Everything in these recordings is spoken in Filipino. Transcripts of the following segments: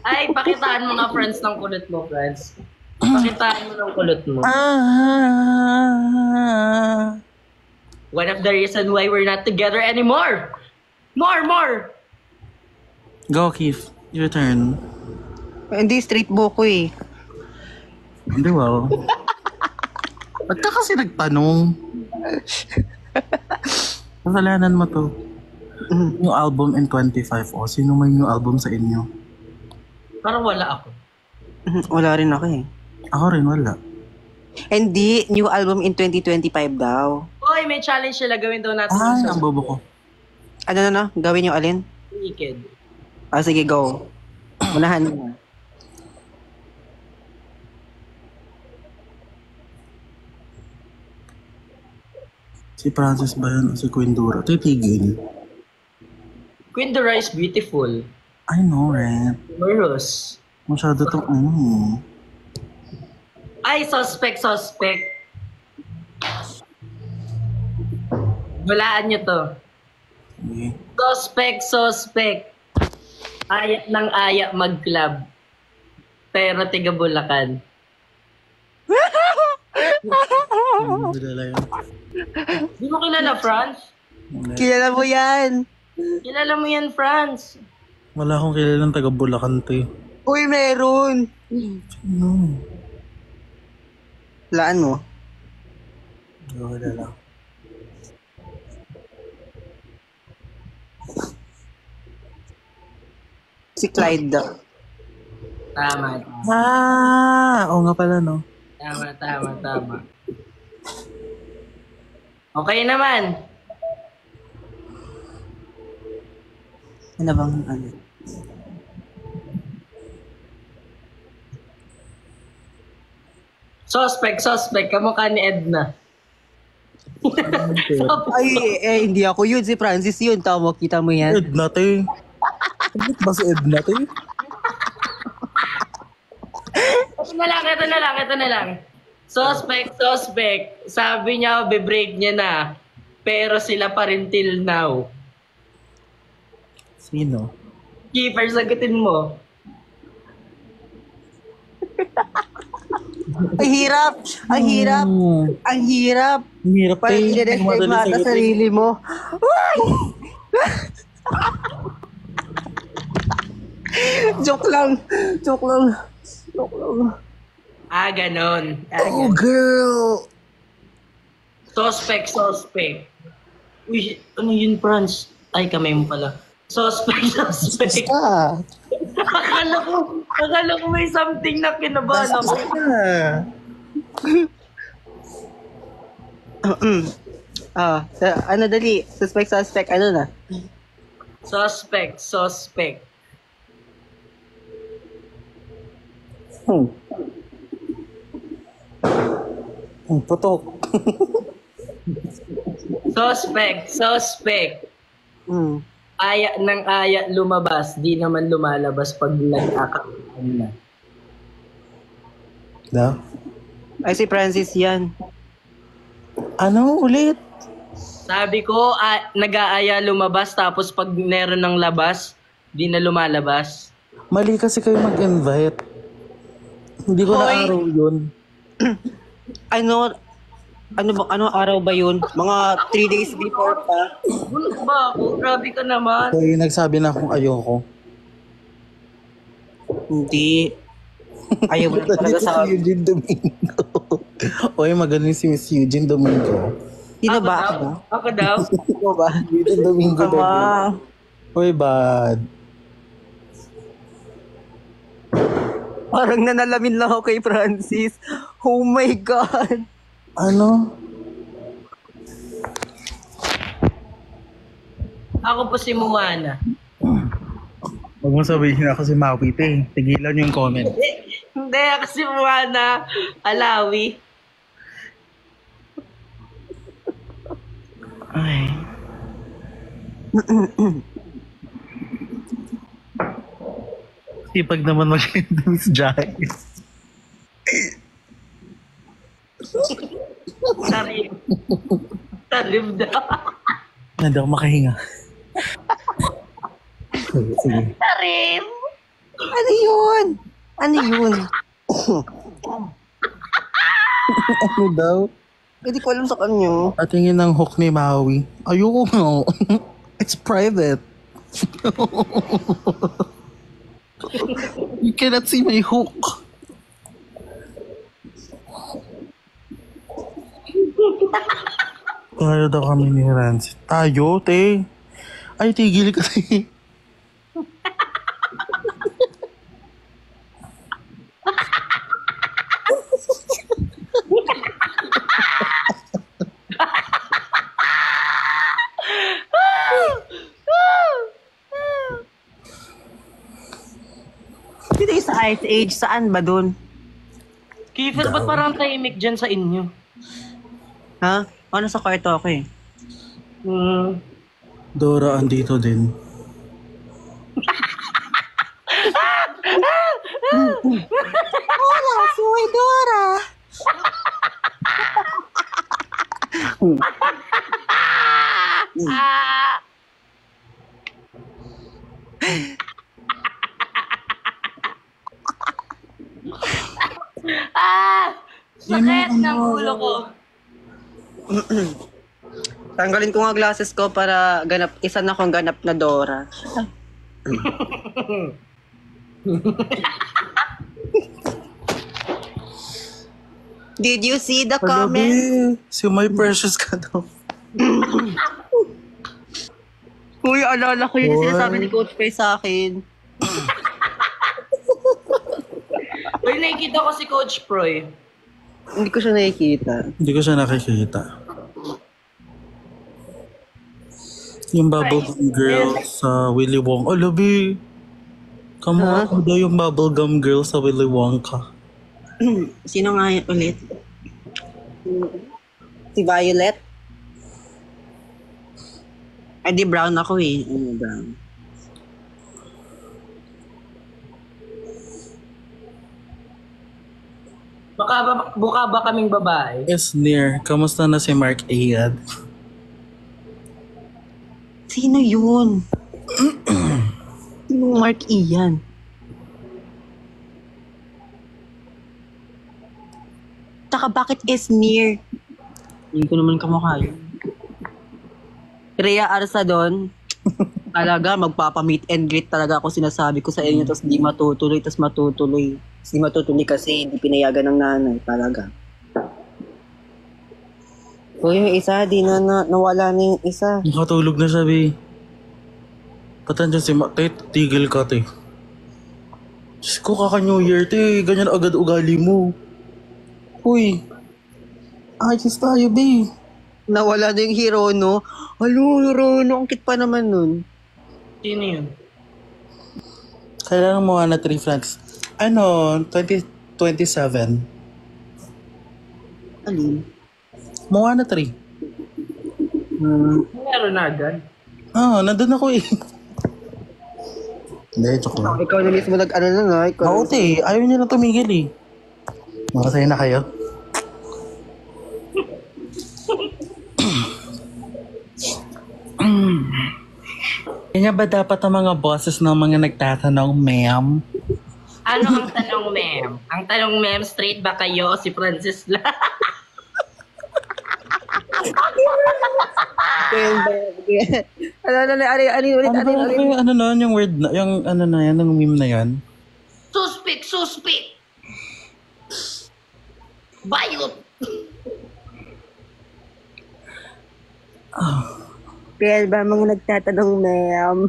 Ay, pakitaan mo nga, friends, ng kulot mo, friends. Pakitaan mo ng kulot mo. One of the reason why we're not together anymore. More! Go, Keith. Your turn. Hindi, straight buko eh. Hindi, wow. Ba't ka kasi nagtanong? Kasalanan mo to. New album in 25. O, sino may new album sa inyo? Parang wala ako. Wala rin ako eh. Ako rin, wala. Hindi, new album in 2025 daw. Oy, may challenge sila. Gawin daw natin. Ay, ang bobo ko. Ano na? Gawin yung alin? Naked. Sige, go. Unahan mo. Si Francis ba yan o si Queen Dura? Titigil. Queen Dora is beautiful. I know, right? Glamorous. Masyado to, Ay, suspect. Walaan nyo to. Okay. Suspect. Aya ng aya mag-club. Pero tiga Bulacan. Dala yun. Di mo kilala, Franz? Kilala mo yan. Kilala mo yan, Franz. Wala akong kilalang taga Bulacan, te. Uy, meron. No. Laan mo. Wala lang. Si Clyde daw. Tama. Oo nga pala, no? Tama. Okay naman. Ano bang ano? Suspect. Kamukha ni Edna. Ay, hindi ako yun. Si Francis yun. Tama, kita mo yan. Edna, te. Bakit ba si Edna, te? Ito na lang. Suspect. Sabi niya, be-break niya na. Pero sila pa rin till now. Sino? Keeper, sagutin mo. Ang hirap. Ang hirap, Parang te. i-describe mo ata sarili mo. Joke lang. Ganon. Oh, girl! Suspect. Uy, ano yun, Franz? Ay, kamay mo pala. Suspect. Ah, Akala ko may something na kinabahan ako. Ano dali? Suspect. Ano na? Suspect. Putok. Suspect. Mm. Aya ng aya lumabas, di naman lumalabas pag nagkakaroon na. No? Ay, si Francis yan. Ano ulit? Sabi ko, nag-aaya lumabas tapos pag meron ng labas, di na lumalabas. Mali kasi kayo mag-invite. Hindi ko na Hoy! araw yun. Ano araw ba yun? Mga 3 days before pa. Bulok ba ako? Grabe ka naman. So, nagsabi na akong ayoko. Hindi. Ayaw mo na talaga Dito sa... si Eugene Domingo. Oy, magaling si Miss Eugene Domingo. Sino ba? Ako daw? Sino ba? Eugene Domingo daw. Tama. Oy, bad. Parang nanalamin lang ako kay Francis. Oh my God. Ano? Ako po si Moana. Huwag mo sabihin ako si Maui, te. Tigilan yung comment. Hindi, ako si Moana. Alawi. Ay. Sipag naman mag-end Miss Jais. Talib daw. Hindi ako makahinga. Sige. rin. Ano yun? Ano yun? Ano daw? Hindi ko alam sa kanya. Patingin ng hook ni Maui. Ayoko nga. It's private. You cannot see my hook. Tayo daw kami ni Rancy. Tayo, te. Ay, tigil ka, te. Hindi sa Ice Age, saan ba dun? Kiefer, ba't parang tahimik dyan sa inyo? Ha? Ano sa kwarto ako eh? Dora, andito din. Hola, soy Dora! Sakit ng ulo ko. Tanggalin ko nga glasses ko para isa na akong ganap na Dora. Did you see the comment? Si My Precious ka daw. Uy, alala ko yun yung Boy. sinasabi ni Coach Pay sa akin. Uy, nakikita ko si Coach Proy. Hindi ko siya nakikita. Hindi ko siya nakikita. Yung bubblegum girl sa Willy Wonka. Oh, labi. Kamukha ko daw yung bubblegum girl sa Willy Wonka. Sino nga yun ulit? Si Violet? Ay, di brown ako eh. Ano, brown. Buka ba kaming babae? Yes, near. Kamusta na si Mark Ayad? Sino yun? Sino Mark Ian? Tsaka bakit is near? Hindi ko naman kamukha yun. Rhea Arsadon. Talaga, magpapa-meet and greet talaga ako sinasabi ko sa inyo, tapos di matutuloy, tapos matutuloy. Tapos di matutuloy kasi hindi pinayagan ng nanay, talaga. O yung isa, di na nawala na yung isa. Nakatulog na siya, be. Patandyan si Te, tigil ka, te. Diyos ko, kaka-New Year, te. Ganyan agad ugali mo. Uy. Ayos tayo, be. Nawala na yung Hirono. Halo, Hirono, ang cute pa naman nun. Sino yun? Kailangan mo na 3 francs. Ano, 2027. Alin? Moana 3. Meron na agad. Ah, nandun ako eh. Hindi, joke lang. Ikaw na mismo nag-ano na nga. Ikaw Oo, te. Ayaw niya na tumigil eh. Makasaya na kayo? Kanya ba dapat ang mga bosses ng mga nagtatanong, ma'am? Ano ang tanong, ma'am? Ang tanong, ma'am, straight ba kayo o si Francis lang? Ano na, yung word na, yung ano na yan, yung meme na yan? Suspect, suspect! Bayot! Kaya ba mga nagtatanong, ma'am?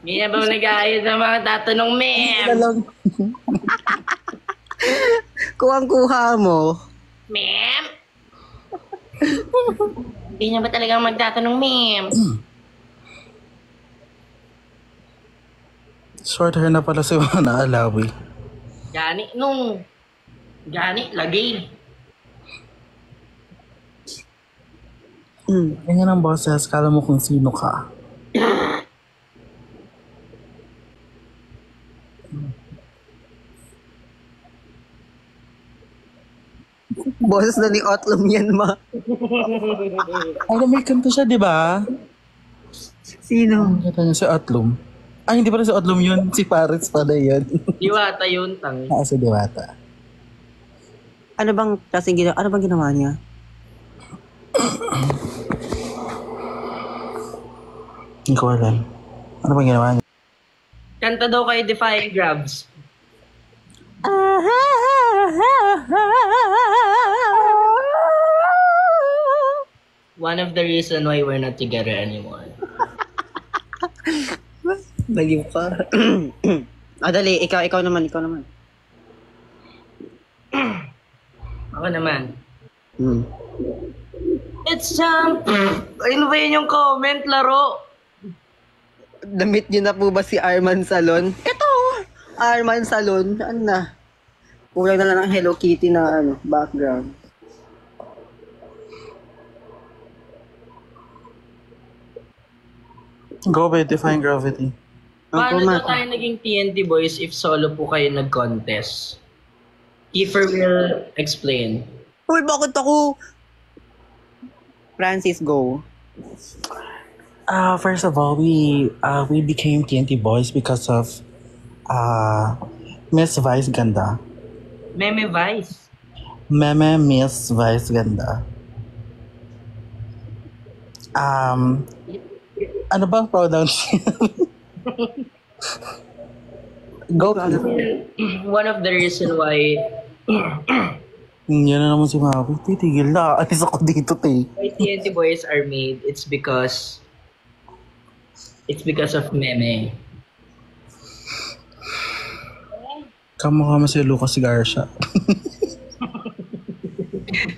Ganyan ba nag-aayos ng mga tatanong, ma'am? Kuhang-kuha mo. Ma'am? Hindi niya ba talagang magtatanong, ma'am? Short hair na pala si Mana Alawi. Gani, nung. Gani, lagi. Ganyan ang boses, kala mo kung sino ka. Boses na ni Otlum yan, ma. Ano, may kanta siya, di ba? Sino? Kanta niya si Atlum. Ay, hindi pala si Odlum yun. Si Paris pala yun. Diwata yun, tang. Si Diwata. Ano bang ginawa niya? Hindi ko alam. Ano bang ginawa niya? Kanta daw kay Defying Grabs. One of the reason why we're not together anymore. Naging ka. Dali, ikaw naman. Ako naman. Hmm. It's time. Ayun ba yun yung comment, laro? Damit niyo na po ba si Arman Salon? Ito! Arman Salon. Ano na? Kulang na lang ng Hello Kitty na background. Go by Defying Gravity. Paano daw tayo naging TNT boys if solo po kayo nag-contest? Kiefer will explain. Uy, bakit ako? Francis, go. First of all, we became TNT Boys because of Miss Vice Ganda. Meme Vice. Meme Miss Vice Ganda. Ano bang pronoun? Go. One of the reason why Yan na naman si Mavi. Titigil na. Alis ako dito, te. why TNT boys are made, it's because of meme. Kamukha mo si Lucas Garcia.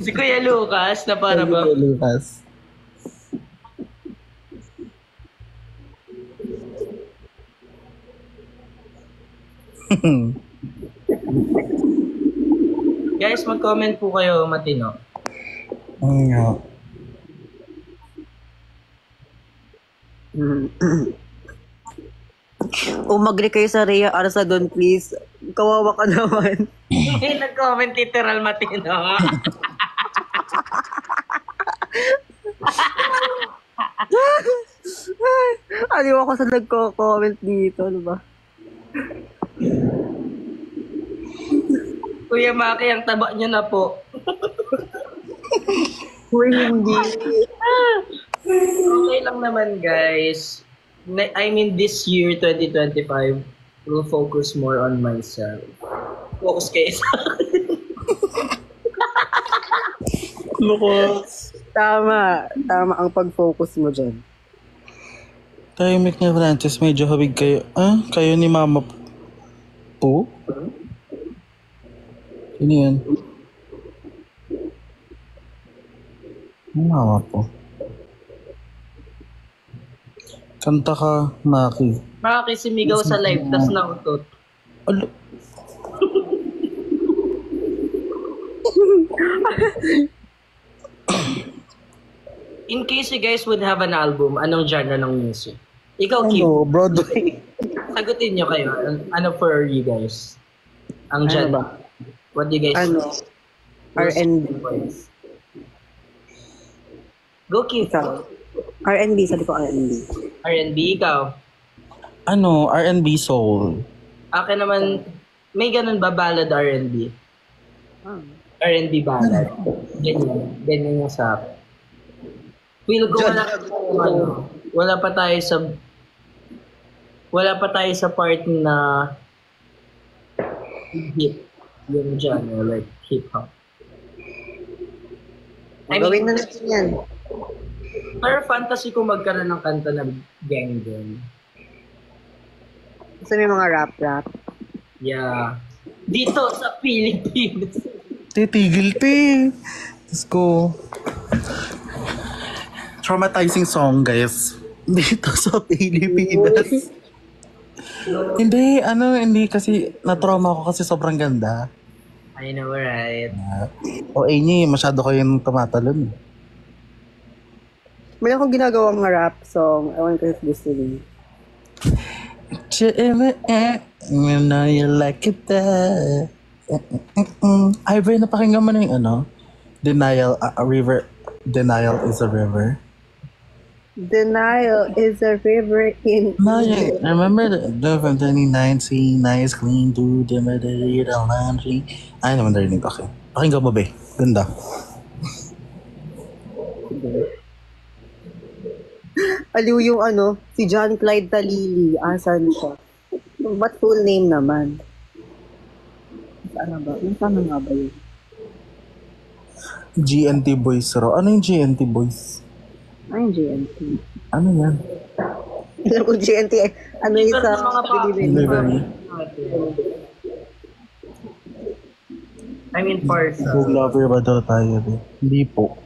Si Kuya Lucas na para ba? Lucas. Guys, mag-comment po kayo matino. Nga. Umagri kayo sa Rhea Arsadon, please. Kawawa ka naman. Hey, nag-comment literal matino. Aliw ako sa nagko-comment dito, ano ba? Kuya Maki, ang taba niyo na po. Uy, hindi. Okay lang naman, guys. I mean, this year, 2025, will focus more on myself. Focus kayo sa akin. Lucas. Tama ang pag-focus mo dyan. Tahimik niya, Francis. Medyo habig kayo. Kayo ni Mama po? Sino yan? Mama po. Kanta ka, Maki. Maki, sumigaw sa live, tas nautot. Alo. In case you guys would have an album, anong genre ng music? Ikaw, Kim. Ano, Broadway. Sagutin nyo kayo. Ano for you guys? Ang Ano genre. ba? What do you guys R&B. Go, Kim. Ikaw. R&B, sabi ko R&B. R&B, ikaw. Ano, R&B soul. Akin naman, may ganun ba ballad R&B? R&B ballad. Ganyan. Ganyan yung sa akin. Feel ko wala pa tayo sa part na hip yung genre, like hip-hop. Gawin na natin yan. Pero fantasy ko magkaroon ng kanta na gang-gang. Gusto mo yung mga rap-rap? Yeah. Dito sa Philippines. Titigil, te. Let's go. Traumatizing song, guys. Dito sa Pilipinas. Hindi kasi na-trauma ako kasi sobrang ganda. I know, right? Niya, masyado kayong tumatalon. May akong ginagawang rap song. Ewan ko if gusto niyo. You know you like it there. Ivory, napakinggan mo na yung Denial, a river. Denial is a river. Denial is a river in... Maya, remember the from 2019, nice, clean, do, the laundry. Ay, naman narinig. Okay. Pakinggan mo, be. Ganda. Aliw yung ano, si John Clyde Talili. Asan siya? What full name naman? Saan ba? Saan nga ba yun? GNT Boys raw. Ano yung GNT Boys? Ay, GNT. Ano yan? Alam ko GNT, ano yung Pero sa ng mga Delivery. I mean, first. Book lover ba daw tayo, be? Hindi po.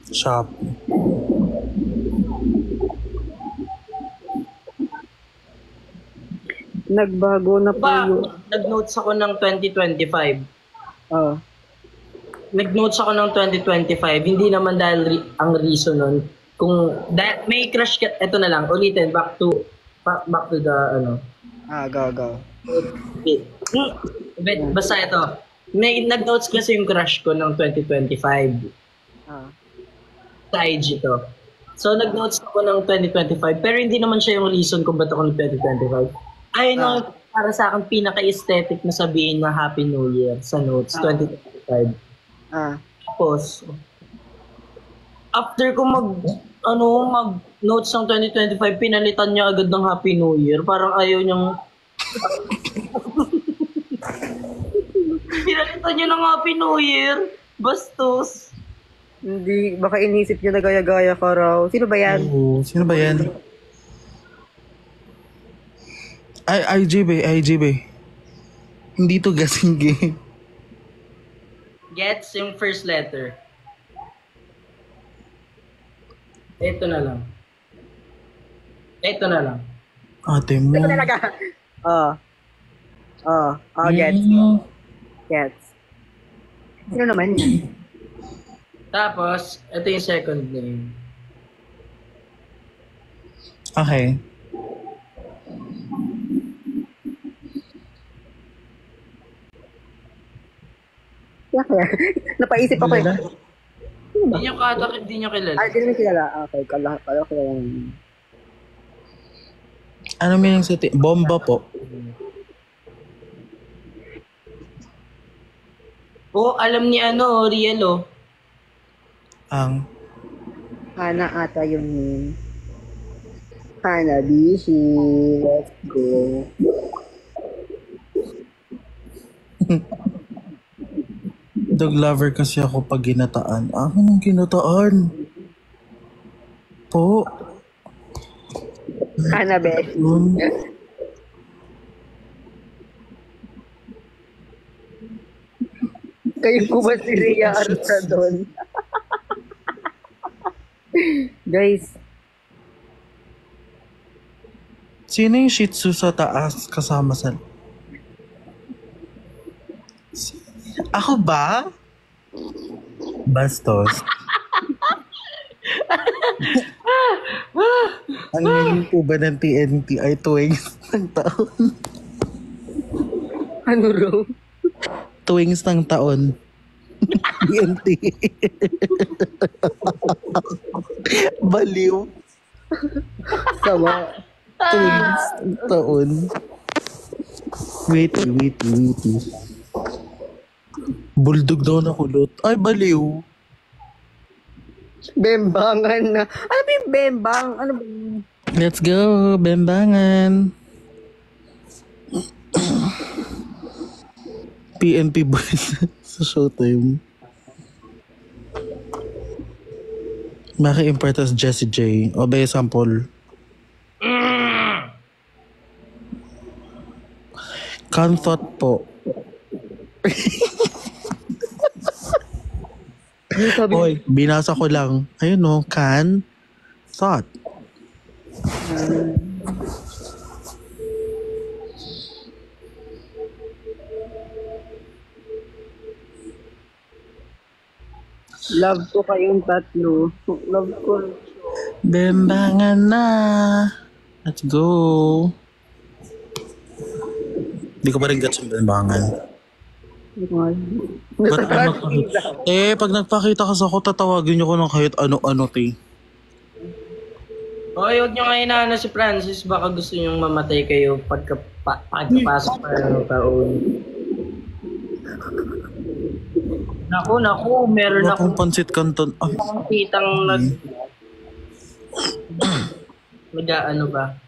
Shop. Nagbago na po Diba, yung... nag-notes ako ng 2025. Oh. Nag-notes ako ng 2025. Hindi naman dahil ang reason nun. Kung may crush ka, eto na lang, ulitin, back to the, ano. Go. Basta ito. May nag-notes kasi yung crush ko ng 2025. Ah. Sa IG to. So, nag-notes ako ng 2025. Pero hindi naman siya yung reason kung ba't ako ng 2025. Ayun ang para sa akin pinaka-aesthetic na sabihin na Happy New Year sa notes 2025. Tapos, after ko mag-notes ng 2025, pinalitan niya agad ng Happy New Year. Parang ayaw niyang... pinalitan niya ng Happy New Year. Bastos. Hindi, baka inisip niya na gaya-gaya ka raw. Sino ba yan? Oo, sino ba yan? Ay, IGB. Hindi to guessing game. Gets yung first letter. Ito na lang. Ate mo. Ito talaga. Gets. Gets. Sino naman yan? Tapos, ito yung second name. Okay. Kaya. Napaisip ako eh. Hindi nyo kilala. Hindi naman kilala. Okay, kala kilala. Ano meaning sa bomba po? Alam ni Riel Ang Hana ata yung name. Hanabishi. Let's go. dog lover kasi ako pag ginataan. Anong ginataan? Po. Hanabishi. Kayo po ba si Rhea Arta doon? Guys. Sino yung Shih Tzu sa taas kasama sa... Ako ba? Bastos. Ang meaning po ba ng TNT ay tuwings ng taon? Ano raw? Tuwings ng taon. TNT. Baliw. Sama. Tuwings ng taon. Wait. Bulldog daw na kulot. Ay, baliw. Bembangan na. Ano ba yung bembang? Ano ba? Let's go, Bembangan. PNP boys sa Showtime. Maki-import as Jessie J. O ba yung sample? Thought po. Hoy, binasa ko lang. Ayun o, thought. Love ko kayong tatlo. Love ko. Bembangan na. Let's go. Hindi ko pa rin gets yung banbangan. Ba't pag nagpakita ka sa ako, tatawagin niyo ko ng kahit ano-ano, te. Okay, huwag nyo nga inaano si Francis. Baka gusto nyong mamatay kayo pagkapasok pa ng taon. Naku, meron Wala akong akong pansit canton. kitang nag-ano ba?